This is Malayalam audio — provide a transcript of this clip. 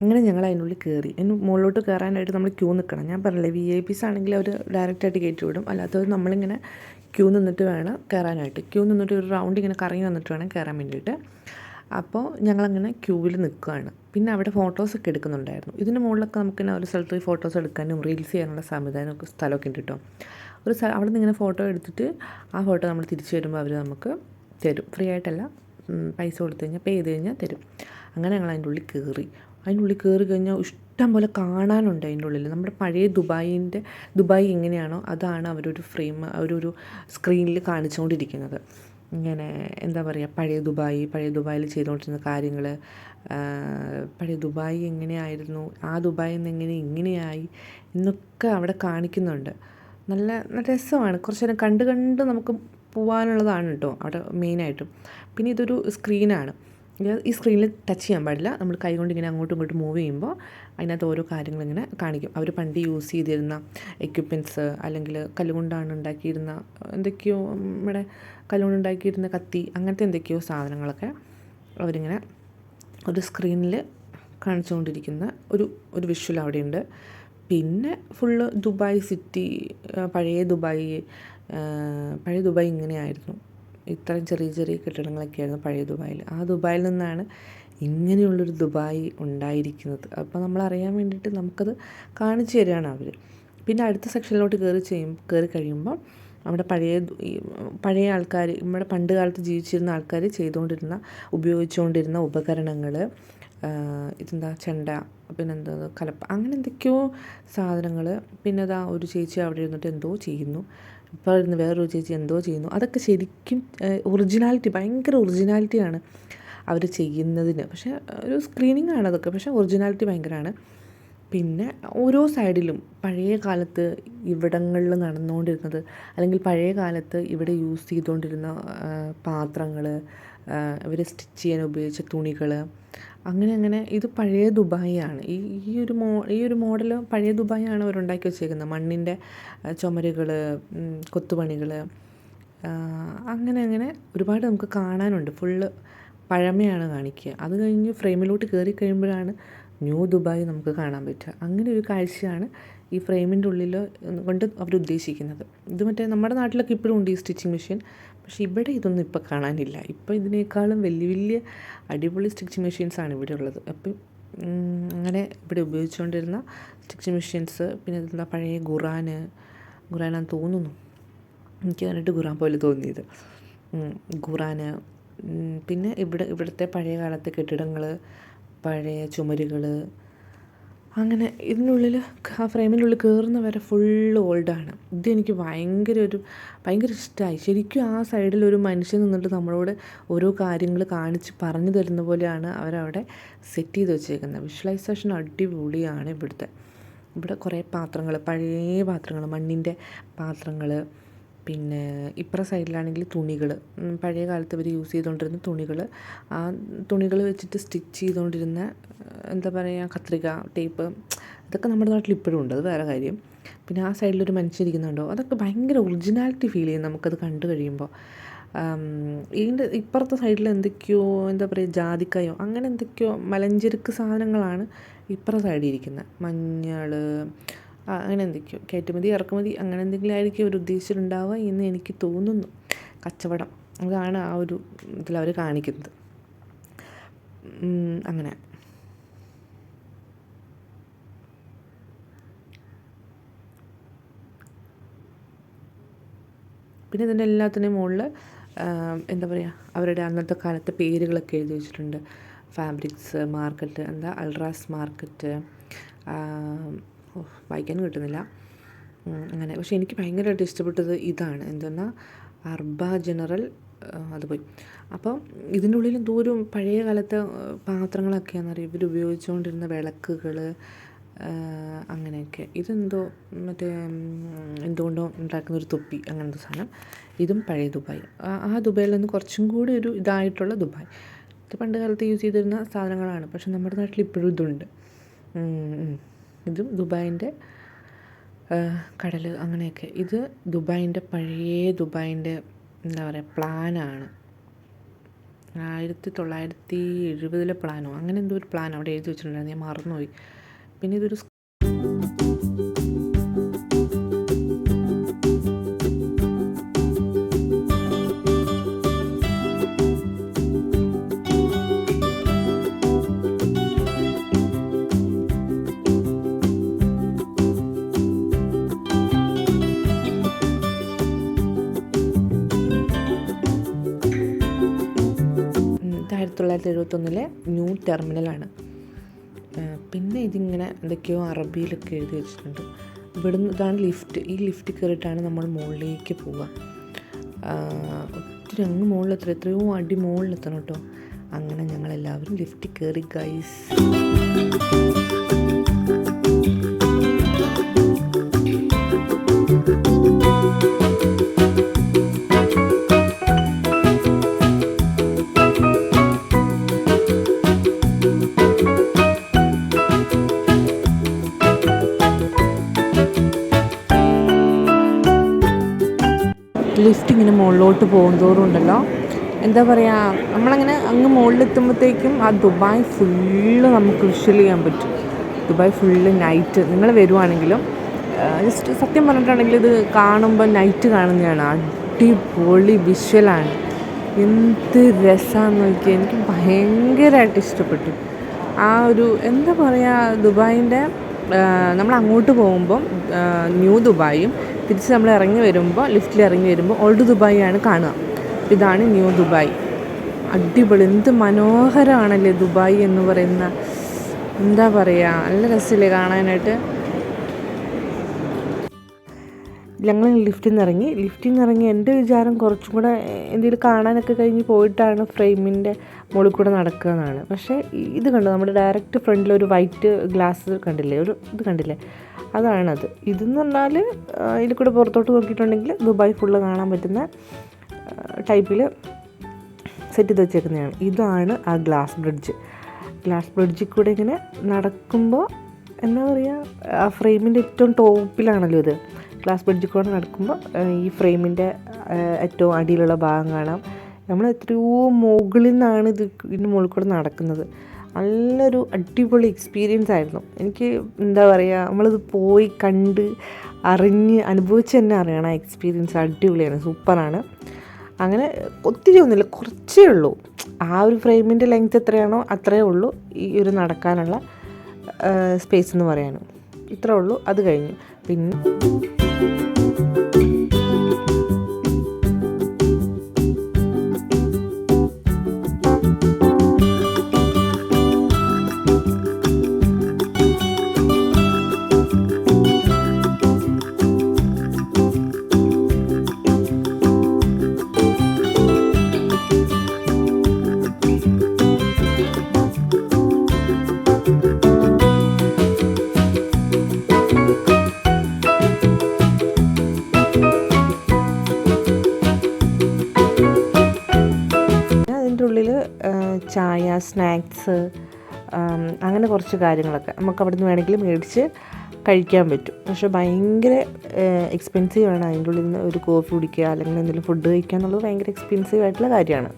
അങ്ങനെ ഞങ്ങൾ അതിനുള്ളിൽ കയറി. അതിന് മുകളിലോട്ട് കയറാനായിട്ട് നമ്മൾ ക്യൂ നിൽക്കണം. ഞാൻ പറഞ്ഞില്ലേ, VIP ആണെങ്കിൽ അവർ ഡയറക്റ്റായിട്ട് കയറ്റി വിടും. അല്ലാത്തവർ നമ്മളിങ്ങനെ ക്യൂ നിന്നിട്ട് വേണം കയറാനായിട്ട്. ക്യൂ നിന്നിട്ട് ഒരു റൗണ്ട് ഇങ്ങനെ കറങ്ങി വന്നിട്ട് വേണം കയറാൻ വേണ്ടിയിട്ട്. അപ്പോൾ ഞങ്ങളങ്ങനെ ക്യൂവിൽ നിൽക്കുകയാണ്. പിന്നെ അവിടെ ഫോട്ടോസൊക്കെ എടുക്കുന്നുണ്ടായിരുന്നു. ഇതിൻ്റെ മുകളിലൊക്കെ നമുക്കിങ്ങനെ ഒരു സ്ഥലത്ത് പോയി ഫോട്ടോസ് എടുക്കാനും റീൽസ് ചെയ്യാനുള്ള സംവിധാനമൊക്കെ സ്ഥലമൊക്കെ ഉണ്ട് കേട്ടോ. അവിടെ നിന്ന് ഇങ്ങനെ ഫോട്ടോ എടുത്തിട്ട് ആ ഫോട്ടോ നമ്മൾ തിരിച്ചു വരുമ്പോൾ അവർ നമുക്ക് തരും. ഫ്രീ ആയിട്ടല്ല, പൈസ കൊടുത്തു കഴിഞ്ഞാൽ പേ ചെയ്ത് കഴിഞ്ഞാൽ തരും. അങ്ങനെ ഞങ്ങൾ അതിൻ്റെ ഉള്ളിൽ കയറി. അതിൻ്റെ ഉള്ളിൽ കയറി കഴിഞ്ഞാൽ ഇഷ്ടം പോലെ കാണാനുണ്ട് അതിൻ്റെ ഉള്ളിൽ. നമ്മുടെ പഴയ ദുബായ് എങ്ങനെയാണോ അതാണ് അവരൊരു ഫ്രെയിം, അവരൊരു സ്ക്രീനിൽ കാണിച്ചുകൊണ്ടിരിക്കുന്നത്. ഇങ്ങനെ എന്താ പറയുക, പഴയ ദുബായിൽ ചെയ്തുകൊണ്ടിരുന്ന കാര്യങ്ങൾ, പഴയ ദുബായ് എങ്ങനെയായിരുന്നു, ആ ദുബായിൽ നിന്ന് ഇങ്ങനെയായി എന്നൊക്കെ അവിടെ കാണിക്കുന്നുണ്ട്. നല്ല രസമാണ്. കുറച്ച് നേരം കണ്ട് നമുക്ക് പോകാനുള്ളതാണ് കേട്ടോ അവിടെ മെയിനായിട്ടും. പിന്നെ ഇതൊരു സ്ക്രീനാണ്. ഈ സ്ക്രീനിൽ ടച്ച് ചെയ്യാൻ പാടില്ല. നമ്മൾ കൈ കൊണ്ട് ഇങ്ങനെ അങ്ങോട്ടും ഇങ്ങോട്ടും മൂവ് ചെയ്യുമ്പോൾ അതിനകത്ത് ഓരോ കാര്യങ്ങളിങ്ങനെ കാണിക്കും. അവർ പണ്ട് യൂസ് ചെയ്തിരുന്ന എക്യുപ്മെൻറ്റ്സ്, അല്ലെങ്കിൽ കല്ലുകൊണ്ടാണ് ഉണ്ടാക്കിയിരുന്ന എന്തൊക്കെയോ, നമ്മുടെ കല്ലുകൊണ്ടുണ്ടാക്കിയിരുന്ന കത്തി, അങ്ങനത്തെ എന്തൊക്കെയോ സാധനങ്ങളൊക്കെ അവരിങ്ങനെ ഒരു സ്ക്രീനിൽ കാണിച്ചുകൊണ്ടിരിക്കുന്ന ഒരു വിഷ്വൽ അവിടെയുണ്ട്. പിന്നെ ഫുള്ള് ദുബായ് സിറ്റി, പഴയ ദുബായ് ഇങ്ങനെയായിരുന്നു. ഇത്രയും ചെറിയ കെട്ടിടങ്ങളൊക്കെ ആയിരുന്നു പഴയ ദുബായിൽ. ആ ദുബായിൽ നിന്നാണ് ഇങ്ങനെയുള്ളൊരു ദുബായ് ഉണ്ടായിരിക്കുന്നത്. അപ്പോൾ നമ്മളറിയാൻ വേണ്ടിയിട്ട് നമുക്കത് കാണിച്ചു തരികയാണ് അവർ. പിന്നെ അടുത്ത സെക്ഷനിലോട്ട് കയറി കഴിയുമ്പോൾ അവിടെ പഴയ ആൾക്കാർ, നമ്മുടെ പണ്ട് കാലത്ത് ജീവിച്ചിരുന്ന ആൾക്കാർ ഉപയോഗിച്ചുകൊണ്ടിരുന്ന ഉപകരണങ്ങൾ, ഇതെന്താ ചെണ്ട, പിന്നെന്താ കലപ്പ, അങ്ങനെ എന്തൊക്കെയോ സാധനങ്ങൾ. പിന്നെ അതാ ഒരു ചേച്ചി അവിടെ ഇരുന്നിട്ട് എന്തോ ചെയ്യുന്നു. ഇപ്പോൾ ഇരുന്ന് വേറൊരു ചേച്ചി എന്തോ ചെയ്യുന്നു. അതൊക്കെ ശരിക്കും ഭയങ്കര ഒറിജിനാലിറ്റിയാണ് അവർ ചെയ്യുന്നതിന്. പക്ഷേ ഒരു സ്ക്രീനിങ് ആണ് അതൊക്കെ, പക്ഷേ ഒറിജിനാലിറ്റി ഭയങ്കരമാണ്. പിന്നെ ഓരോ സൈഡിലും പഴയ കാലത്ത് ഇവിടങ്ങളിൽ നടന്നുകൊണ്ടിരുന്നത്, അല്ലെങ്കിൽ പഴയ കാലത്ത് ഇവിടെ യൂസ് ചെയ്തുകൊണ്ടിരുന്ന പാത്രങ്ങൾ, ഇവർ സ്റ്റിച്ച് ചെയ്യാൻ ഉപയോഗിച്ച തുണികൾ, അങ്ങനെ ഇത് പഴയ ദുബായാണ്. ഈ ഒരു മോഡൽ പഴയ ദുബായാണ് അവരുണ്ടാക്കി വെച്ചേക്കുന്നത്. മണ്ണിൻ്റെ ചുമരുകൾ, കൊത്തുപണികൾ, അങ്ങനെ ഒരുപാട് നമുക്ക് കാണാനുണ്ട്. ഫുള്ള് പഴമയാണ് കാണിക്കുക. അത് കഴിഞ്ഞ് ഫ്രെയിമിലോട്ട് കയറി കഴിയുമ്പോഴാണ് ന്യൂ ദുബായ് നമുക്ക് കാണാൻ പറ്റുക. അങ്ങനെ ഒരു കാഴ്ചയാണ് ഈ ഫ്രെയിമിൻ്റെ ഉള്ളിൽ കൊണ്ട് അവരുദ്ദേശിക്കുന്നത്. ഇത് മറ്റേ നമ്മുടെ നാട്ടിലൊക്കെ ഇപ്പോഴും ഉണ്ട് ഈ സ്റ്റിച്ചിങ് മെഷീൻ. പക്ഷേ ഇവിടെ ഇതൊന്നും ഇപ്പോൾ കാണാനില്ല. ഇപ്പോൾ ഇതിനേക്കാളും വലിയ അടിപൊളി സ്റ്റിച്ചിങ് മെഷീൻസാണ് ഇവിടെ ഉള്ളത്. അപ്പം അങ്ങനെ ഇവിടെ ഉപയോഗിച്ചുകൊണ്ടിരുന്ന സ്റ്റിച്ചിങ് മെഷീൻസ്. പിന്നെ ഇതെന്താ പഴയ ഖുറാനാന്ന് തോന്നുന്നു. എനിക്ക് കണ്ടിട്ട് ഖുറാൻ പോലെ തോന്നിയത്. ഖുറാന്. പിന്നെ ഇവിടുത്തെ പഴയ കാലത്തെ കെട്ടിടങ്ങൾ, പഴയ ചുമരുകൾ, അങ്ങനെ ഇതിനുള്ളിൽ ആ ഫ്രെയിമിനുള്ളിൽ കയറുന്ന വരെ ഫുള്ള് ഓൾഡാണ്. ഇതെനിക്ക് ഭയങ്കര ഇഷ്ടമായി. ശരിക്കും ആ സൈഡിൽ ഒരു മനുഷ്യൻ നിന്നിട്ട് നമ്മളോട് ഓരോ കാര്യങ്ങൾ കാണിച്ച് പറഞ്ഞു തരുന്ന പോലെയാണ് അവരവിടെ സെറ്റ് ചെയ്ത് വെച്ചേക്കുന്നത്. വിഷ്വലൈസേഷൻ അടിപൊളിയാണ് ഇവിടെ കുറേ പാത്രങ്ങൾ, പഴയ പാത്രങ്ങൾ, മണ്ണിൻ്റെ പാത്രങ്ങൾ. പിന്നെ ഇപ്പുറ സൈഡിലാണെങ്കിൽ തുണികൾ, പഴയ കാലത്ത് ഇവർ യൂസ് ചെയ്തുകൊണ്ടിരുന്ന തുണികൾ, ആ തുണികൾ വെച്ചിട്ട് സ്റ്റിച്ച് ചെയ്തുകൊണ്ടിരുന്ന എന്താ പറയുക, കത്രിക, ടേപ്പ്, ഇതൊക്കെ നമ്മുടെ നാട്ടിൽ ഇപ്പോഴും ഉണ്ട്. അത് വേറെ കാര്യം. പിന്നെ ആ സൈഡിലൊരു മനുഷ്യൻ ഇരിക്കുന്നുണ്ടോ, അതൊക്കെ ഭയങ്കര ഒറിജിനാലിറ്റി ഫീൽ ചെയ്യും നമുക്കത് കണ്ടു കഴിയുമ്പോൾ. ഇതിൻ്റെ ഇപ്പുറത്തെ സൈഡിൽ എന്തൊക്കെയോ എന്താ പറയുക, ജാതിക്കായോ അങ്ങനെ എന്തൊക്കെയോ മലഞ്ചരക്ക് സാധനങ്ങളാണ് ഇപ്പുറത്തെ സൈഡിൽ ഇരിക്കുന്നത്. മഞ്ഞൾ, അങ്ങനെ എന്തൊക്കെയോ കയറ്റുമതി ഇറക്കുമതി അങ്ങനെ എന്തെങ്കിലും ആയിരിക്കും അവർ ഉദ്ദേശിച്ചിട്ടുണ്ടാവുക എന്ന് എനിക്ക് തോന്നുന്നു. കച്ചവടം, അതാണ് ആ ഒരു ഇതിലവർ കാണിക്കുന്നത്. അങ്ങനെ പിന്നെ ഇതിൻ്റെ എല്ലാത്തിൻ്റെയും മുകളിൽ എന്താ പറയുക, അവരുടെ അന്നത്തെ കാലത്തെ പേരുകളൊക്കെ എഴുതി വെച്ചിട്ടുണ്ട്. ഫാബ്രിക്സ് മാർക്കറ്റ്, അൾട്രാസ് മാർക്കറ്റ്, വായിക്കാൻ കിട്ടുന്നില്ല അങ്ങനെ. പക്ഷേ എനിക്ക് ഭയങ്കരമായിട്ട് ഇഷ്ടപ്പെട്ടത് ഇതാണ്, എന്തെന്നാൽ അർബ ജനറൽ, അത് പോയി. അപ്പോൾ ഇതിൻ്റെ ഉള്ളിൽ എന്തോരം പഴയ കാലത്തെ പാത്രങ്ങളൊക്കെയാണെന്നറിയാം, ഇവർ ഉപയോഗിച്ചുകൊണ്ടിരുന്ന വിളക്കുകൾ, അങ്ങനെയൊക്കെ. ഇതെന്തോ മറ്റേ എന്തുകൊണ്ടോ ഉണ്ടാക്കുന്നൊരു തൊപ്പി, അങ്ങനത്തെ സാധനം. ഇതും പഴയ ദുബായ്. ആ ദുബായിൽ നിന്ന് കുറച്ചും കൂടി ഒരു ഇതായിട്ടുള്ള ദുബായ്. ഇത് പണ്ട് കാലത്ത് യൂസ് ചെയ്തിരുന്ന സാധനങ്ങളാണ്, പക്ഷെ നമ്മുടെ നാട്ടിൽ ഇപ്പോഴും ഇതുണ്ട്. ഇതും ദുബായിൻ്റെ കടൽ, അങ്ങനെയൊക്കെ. ഇത് പഴയ ദുബായിൻ്റെ എന്താ പറയുക, പ്ലാനാണ്. 1970 പ്ലാനോ അങ്ങനെ എന്തോ ഒരു പ്ലാൻ അവിടെ എഴുതി വെച്ചിട്ടുണ്ടായിരുന്നു, ഞാൻ മറന്നുപോയി. പിന്നെ ഇതൊരു ഇത് 1971 ന്യൂ ടെർമിനലാണ്. പിന്നെ ഇതിങ്ങനെ എന്തൊക്കെയോ അറബിയിലൊക്കെ എഴുതി വെച്ചിട്ടുണ്ട്. ഇവിടുന്ന് ഇതാണ് ലിഫ്റ്റ്. ഈ ലിഫ്റ്റ് കയറിയിട്ടാണ് നമ്മൾ മുകളിലേക്ക് പോവുക. ഒത്തിരി അങ്ങ് മുകളിലെത്തണം, എത്രയോ അടി മുകളിലെത്തണം കേട്ടോ. അങ്ങനെ ഞങ്ങളെല്ലാവരും ലിഫ്റ്റ് കയറി ഗൈസ്. ലിഫ്റ്റ് ഇങ്ങനെ മുകളിലോട്ട് പോകുന്തോറും ഉണ്ടല്ലോ, എന്താ പറയുക, നമ്മളങ്ങനെ അങ്ങ് മുകളിലെത്തുമ്പോഴത്തേക്കും ആ ദുബായ് ഫുള്ള് നമുക്ക് വിഷ്വൽ ചെയ്യാൻ പറ്റും. ദുബായ് ഫുള്ള് നൈറ്റ് നിങ്ങൾ വരുവാണെങ്കിലും ജസ്റ്റ് സത്യം പറഞ്ഞിട്ടാണെങ്കിൽ ഇത് കാണുമ്പോൾ നൈറ്റ് കാണുന്നതാണ്. അടിപൊളി വിഷ്വലാണ്. എന്ത് രസമാണെന്ന് നോക്കിയാൽ എനിക്ക് ഭയങ്കരമായിട്ട് ഇഷ്ടപ്പെട്ടു. ആ ഒരു എന്താ പറയുക, ദുബായിൻ്റെ നമ്മൾ അങ്ങോട്ട് പോകുമ്പം ന്യൂ ദുബായും തിരിച്ച് നമ്മൾ ഇറങ്ങി വരുമ്പോൾ ലിഫ്റ്റിൽ ഇറങ്ങി വരുമ്പോൾ ഓൾഡ് ദുബായി ആണ് കാണുക. ഇതാണ് ന്യൂ ദുബായ്. അടിപൊളി, എന്ത് മനോഹരമാണല്ലേ ദുബായ് എന്ന് പറയുന്ന. എന്താ പറയുക, നല്ല രസമില്ലേ കാണാനായിട്ട്. ഞങ്ങൾ ലിഫ്റ്റിൽ നിന്ന് ഇറങ്ങി എൻ്റെ വിചാരം കുറച്ചും കൂടെ എന്തെങ്കിലും കാണാനൊക്കെ കഴിഞ്ഞ് പോയിട്ടാണ് ഫ്രെയിമിൻ്റെ മുകളിൽ കൂടെ നടക്കുക എന്നാണ്. പക്ഷേ ഇത് കണ്ടോ, നമ്മുടെ ഡയറക്റ്റ് ഫ്രണ്ടിലൊരു വൈറ്റ് ഗ്ലാസ് കണ്ടില്ലേ, ഒരു ഇത് കണ്ടില്ലേ, അതാണത്. ഇതെന്ന് പറഞ്ഞാൽ ഇതിൽ കൂടെ പുറത്തോട്ട് നോക്കിയിട്ടുണ്ടെങ്കിൽ ദുബായ് ഫുള്ള് കാണാൻ പറ്റുന്ന ടൈപ്പിൽ സെറ്റ് ചെയ്ത് വെച്ചേക്കുന്നതാണ്. ഇതാണ് ആ ഗ്ലാസ് ബ്രിഡ്ജിൽ കൂടെ ഇങ്ങനെ നടക്കുമ്പോൾ എന്താ പറയുക, ആ ഫ്രെയിമിൻ്റെ ഏറ്റവും ടോപ്പിലാണല്ലോ ഇത്. ഗ്ലാസ് ബ്രിഡ്ജിൽ കൂടെ നടക്കുമ്പോൾ ഈ ഫ്രെയിമിൻ്റെ ഏറ്റവും അടിയിലുള്ള ഭാഗം കാണാം. നമ്മൾ എത്രയോ മുകളിൽ നിന്നാണ് ഇതിൻ്റെ മുകളിൽ കൂടെ നടക്കുന്നത്. നല്ലൊരു അടിപൊളി എക്സ്പീരിയൻസ് ആയിരുന്നു. എനിക്ക് എന്താ പറയുക, നമ്മളിത് പോയി കണ്ട് അറിഞ്ഞ് അനുഭവിച്ച് തന്നെ അറിയണം. ആ എക്സ്പീരിയൻസ് അടിപൊളിയാണ്, സൂപ്പറാണ്. അങ്ങനെ ഒത്തിരി ഒന്നുമില്ല, കുറച്ചേ ഉള്ളൂ. ആ ഒരു ഫ്രെയിമിൻ്റെ ലെങ്ത് എത്രയാണോ അത്രയേ ഉള്ളൂ ഈ ഒരു നടക്കാനുള്ള സ്പേസ് എന്ന് പറയാനും. ഇത്രേ ഉള്ളൂ. അത് കഴിഞ്ഞു പിന്നെ ഉള്ളിൽ ചായ, സ്നാക്സ്, അങ്ങനെ കുറച്ച് കാര്യങ്ങളൊക്കെ നമുക്ക് അവിടെ നിന്ന് വേണമെങ്കിൽ മേടിച്ച് കഴിക്കാൻ പറ്റും. പക്ഷേ ഭയങ്കര എക്സ്പെൻസീവാണ്. അതിൻ്റെ ഉള്ളിൽ നിന്ന് ഒരു കോഫി കുടിക്കുക അല്ലെങ്കിൽ എന്തെങ്കിലും ഫുഡ് കഴിക്കുക എന്നുള്ളത് ഭയങ്കര എക്സ്പെൻസീവ് ആയിട്ടുള്ള കാര്യമാണ്.